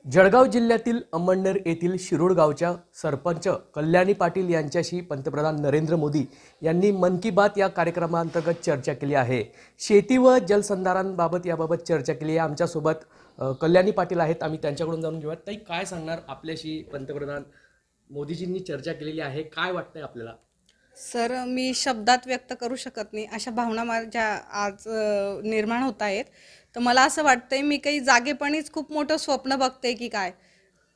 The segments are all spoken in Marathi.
जळगाव जिल्ह्यातील अंमळनेर येथील शिरूर गावच्या सरपंच कल्याणी पाटील यांच्याशी पंतप्रधान नरेंद्र मोदी यांनी मन की बात या कार्यक्रमांतर्गत चर्चा केली आहे। शेती व जलसंधारणाबाबत याबाबत चर्चा केली आहे। आमच्यासोबत कल्याणी पाटील आहेत, आम्ही त्यांच्याकडून जाणून घेऊया। ताई, काय सांगणार आपल्याशी पंतप्रधान मोदीजींनी चर्चा केलेली आहे, काय वाटतंय आपल्याला? सर, मी शब्दात व्यक्त करू शकत नाही अशा भावना माझ्या आज निर्माण होत आहेत। तर मला असं वाटतंय मी काही जागेपणीच खूप मोठं स्वप्न बघते की काय,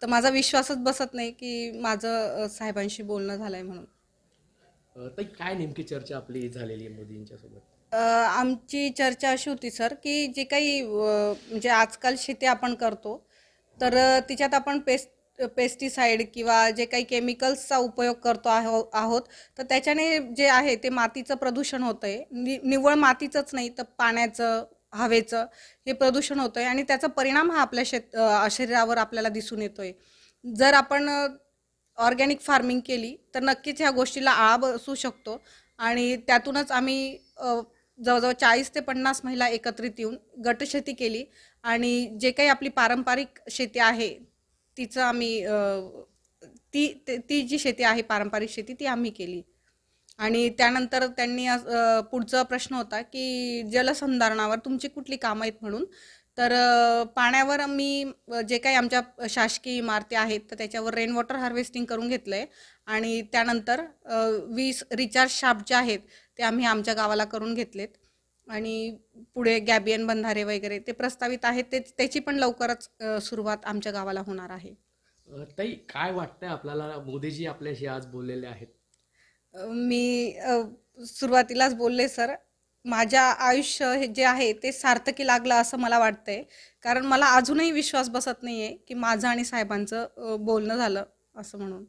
तर माझा विश्वासच बसत नाही की माझं साहेबांशी बोलणं झालंय म्हणून। ताई, काय नेमकी चर्चा आपली झालेली आहे मोदींच्या सोबत? आमची चर्चा अशी होती सर की जे काही म्हणजे आजकाल शेती आपण करतो तर तिच्यात आपण पेस्टिसाइड किंवा जे काही केमिकल्सचा उपयोग करतो आहोत, तर त्याच्याने जे आहे ते मातीचं प्रदूषण होतंय। निव्वळ मातीचंच नाही तर पाण्याचं, हवेचं हे प्रदूषण होतंय आणि त्याचा परिणाम हा आपल्या शरीरावर आपल्याला दिसून येतोय। जर आपण ऑर्गॅनिक फार्मिंग केली तर नक्कीच ह्या गोष्टीला आळा बसू शकतो आणि त्यातूनच आम्ही जवळजवळ 40 ते 50 महिला एकत्रित येऊन गटशेती केली आणि जे काही आपली पारंपरिक शेती आहे तिचं आम्ही ती जी शेती आहे पारंपरिक शेती ती आम्ही केली। आणि त्यानंतर त्यांनी पुढचा प्रश्न होता की जलसंधारणावर तुमची कुठली कामं आहेत म्हणून। तर पाण्यावर मी जे काही आमच्या शासकीय इमारती आहेत तर त्याच्यावर रेन वॉटर हार्वेस्टिंग करून घेतलं आहे आणि त्यानंतर 20 रिचार्ज शाफ्ट जे आहेत ते आम्ही आमच्या गावाला करून घेतलेत आणि पुढे गॅबियन बंधारे वगैरे ते प्रस्तावित आहेत, त्याची पण लवकरच सुरुवात आमच्या गावाला होणार आहे। ताई, काय वाटतंय आपल्याला? मोदीजी आपल्याशी आज बोललेले आहेत। मी सुरुवातीलाच बोलले सर, माझ्या आयुष्य हे जे आहे ते सार्थकी लागलं असं मला वाटतंय, कारण मला अजूनही विश्वास बसत नाही आहे की माझं आणि साहेबांचं बोलणं झालं असं म्हणून।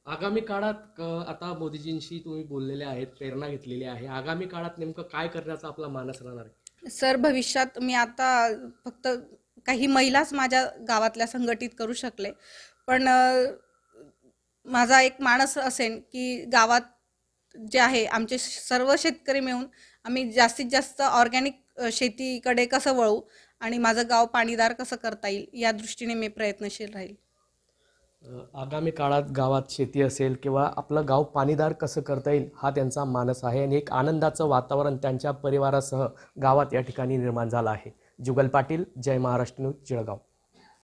आगामी काळात आता मोदीजींशी तुम्ही बोललेले आहेत, प्रेरणा घेतलेली आहे। आगामी काळात नेमकं काय करण्याचा आपला मानस राहणार आहे? सर, भविष्यात मी आता फक्त काही महिलाच माझ्या गावातल्या संघटित करू शकले, पण माझा एक मानस असेल की गावात जे आहे आमचे सर्व शेतकरी मिळून आम्ही जास्तीत जास्त ऑर्गॅनिक शेतीकडे कसं वळू आणि माझं गाव पाणीदार कसं करता येईल या दृष्टीने मी प्रयत्नशील राहील। आगामी काळात गावात शेती असेल किंवा आपलं गाव पाणीदार कसं करता येईल हा त्यांचा मानस आहे आणि एक आनंदाचं वातावरण त्यांच्या परिवारासह गावात या ठिकाणी निर्माण झालं आहे। जुगल पाटील, जय महाराष्ट्र न्यूज, जळगाव।